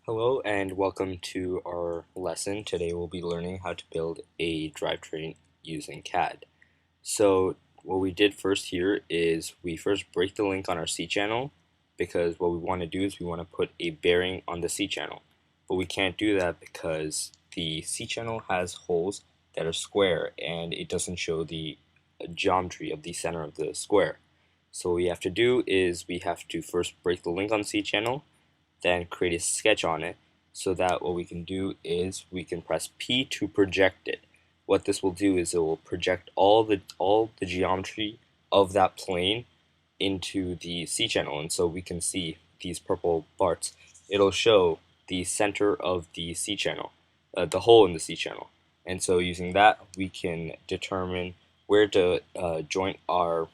Hello and welcome to our lesson. Today we'll be learning how to build a drivetrain using CAD. So what we did first here is we first break the link on our C channel because what we want to do is we want to put a bearing on the C channel. But we can't do that because the C channel has holes that are square and it doesn't show the geometry of the center of the square. So what we have to do is we have to first break the link on C channel, then create a sketch on it so that what we can do is we can press P to project it. What this will do is it will project all the geometry of that plane into the C channel, and so we can see these purple parts. It'll show the center of the C channel, the hole in the C channel, and so using that we can determine where to joint our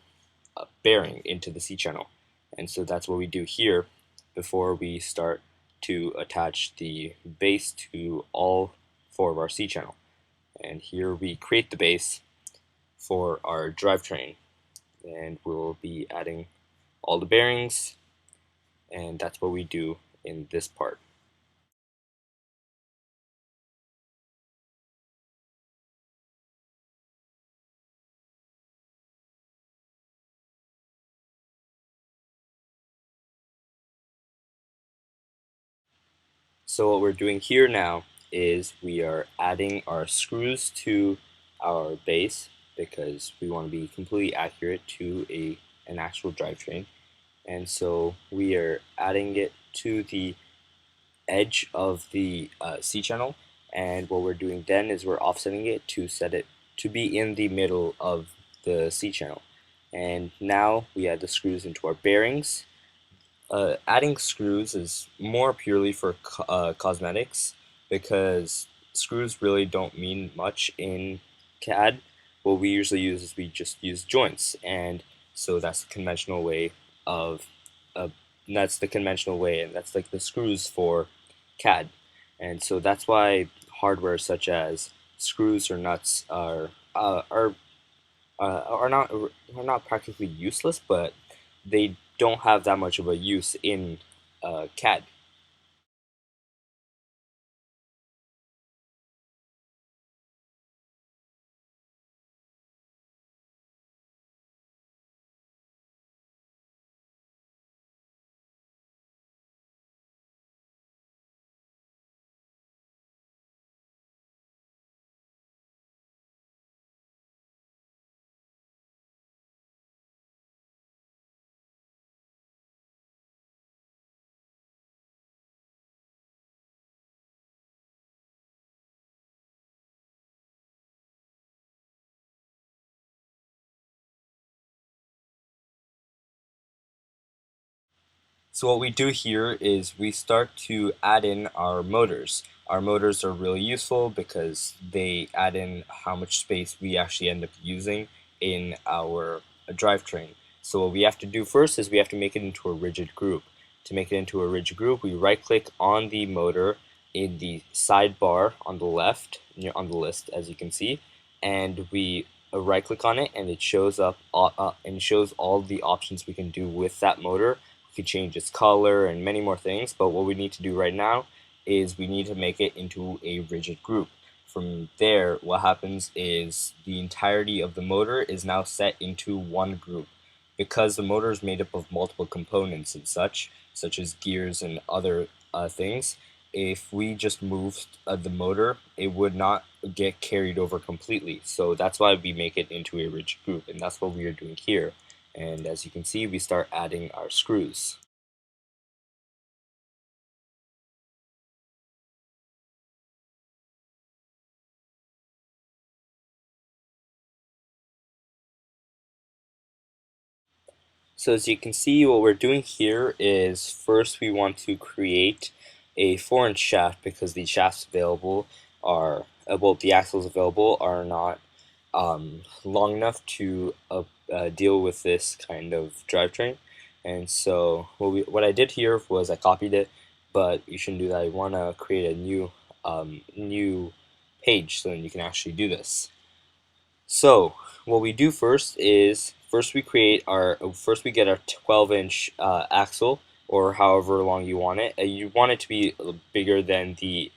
bearing into the C channel. And so that's what we do here before we start to attach the base to all four of our C channel. And here we create the base for our drivetrain, and we'll be adding all the bearings, and that's what we do in this part. So what we're doing here now is we are adding our screws to our base because we want to be completely accurate to an actual drivetrain. And so we are adding it to the edge of the C channel, and what we're doing then is we're offsetting it to set it to be in the middle of the C channel. And now we add the screws into our bearings. Adding screws is more purely for cosmetics because screws really don't mean much in CAD. What we usually use is we just use joints, and so that's the conventional way of uh, and that's like the screws for CAD. And so that's why hardware such as screws or nuts are not practically useless, but they don't have that much of a use in CAD. So what we do here is we start to add in our motors. Our motors are really useful because they add in how much space we actually end up using in our drivetrain. So what we have to do first is we have to make it into a rigid group. To make it into a rigid group, we right click on the motor in the sidebar on the left, on the list as you can see, and we right click on it and it shows up and shows all the options we can do with that motor. We could change its color and many more things, but what we need to do right now is we need to make it into a rigid group. From there, what happens is the entirety of the motor is now set into one group. Because the motor is made up of multiple components and such as gears and other things, if we just moved the motor, it would not get carried over completely. So that's why we make it into a rigid group, and that's what we are doing here. And as you can see, we start adding our screws. So as you can see, what we're doing here is first we want to create a 4-inch shaft because the shafts available are, well, the axles available are not long enough to deal with this kind of drivetrain. And so what I did here was I copied it, but you shouldn't do that. You want to create a new page so then you can actually do this. So what we do first is first we get our 12-inch axle, or however long you want it. You want it to be bigger than the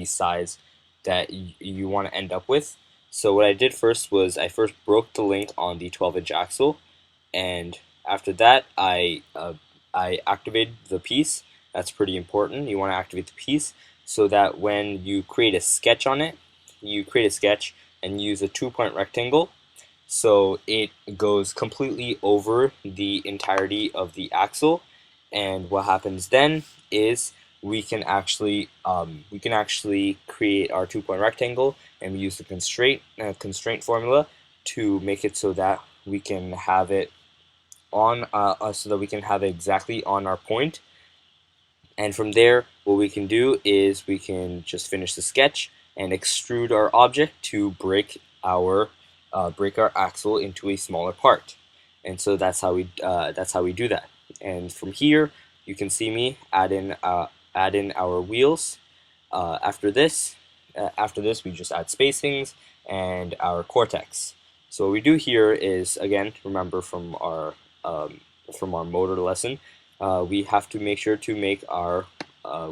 size that you want to end up with. So what I did first was I first broke the link on the 12-inch axle, and after that I activated the piece. That's pretty important. You want to activate the piece so that when you create a sketch on it, you create a sketch and use a 2-point rectangle so it goes completely over the entirety of the axle. And what happens then is we can actually create our 2-point rectangle, and we use the constraint formula to make it so that we can have it exactly on our point. And from there, what we can do is we can just finish the sketch and extrude our object to break our axle into a smaller part. And so that's how we do that. And from here, you can see me add in our wheels. After this, we just add spacings and our cortex. So what we do here is, again, remember from our motor lesson, we have to make sure to make our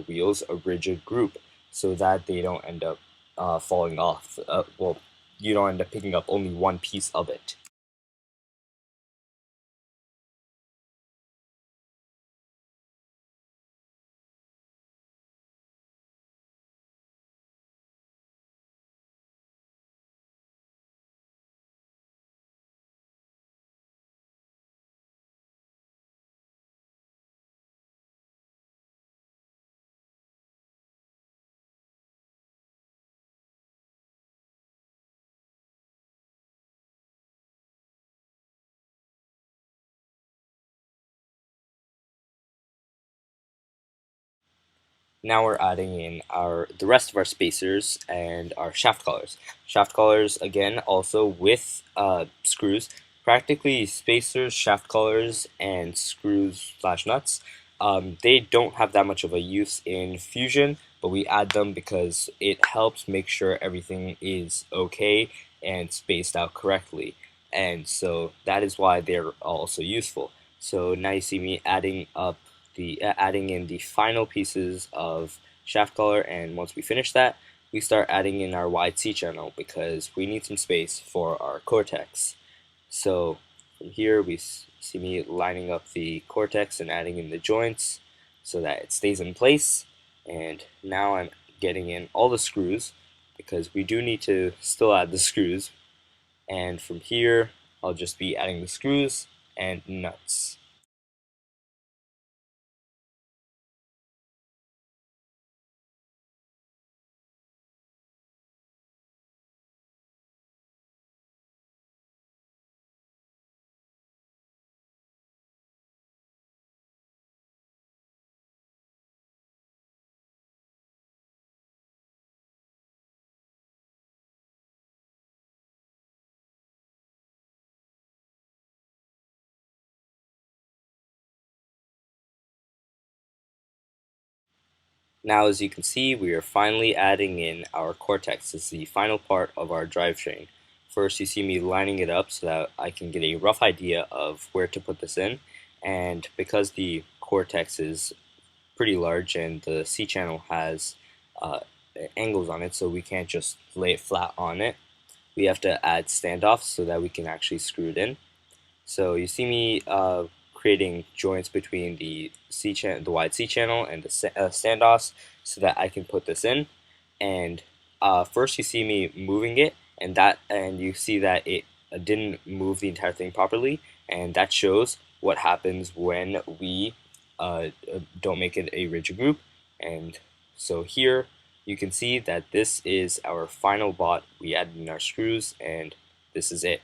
wheels a rigid group so that they don't end up falling off. Well, you don't end up picking up only one piece of it. Now we're adding in the rest of our spacers and our shaft collars. Shaft collars, again, also with screws. Practically spacers, shaft collars, and screws slash nuts. They don't have that much of a use in Fusion, but we add them because it helps make sure everything is okay and spaced out correctly. And so that is why they're also useful. So now you see me adding in the final pieces of shaft collar, and once we finish that, we start adding in our wide C channel because we need some space for our cortex. So from here we see me lining up the cortex and adding in the joints so that it stays in place. And now I'm getting in all the screws because we do need to still add the screws. And from here I'll just be adding the screws and nuts. Now, as you can see, we are finally adding in our cortex. This is the final part of our drivetrain. First, you see me lining it up so that I can get a rough idea of where to put this in. And because the cortex is pretty large and the C channel has uh, angles on it, so we can't just lay it flat on it, we have to add standoffs so that we can actually screw it in. So you see me creating joints between the wide C channel and the standoffs so that I can put this in. And first you see me moving it, and you see that it didn't move the entire thing properly, and that shows what happens when we don't make it a rigid group. And so here you can see that this is our final bot. We added in our screws, and this is it.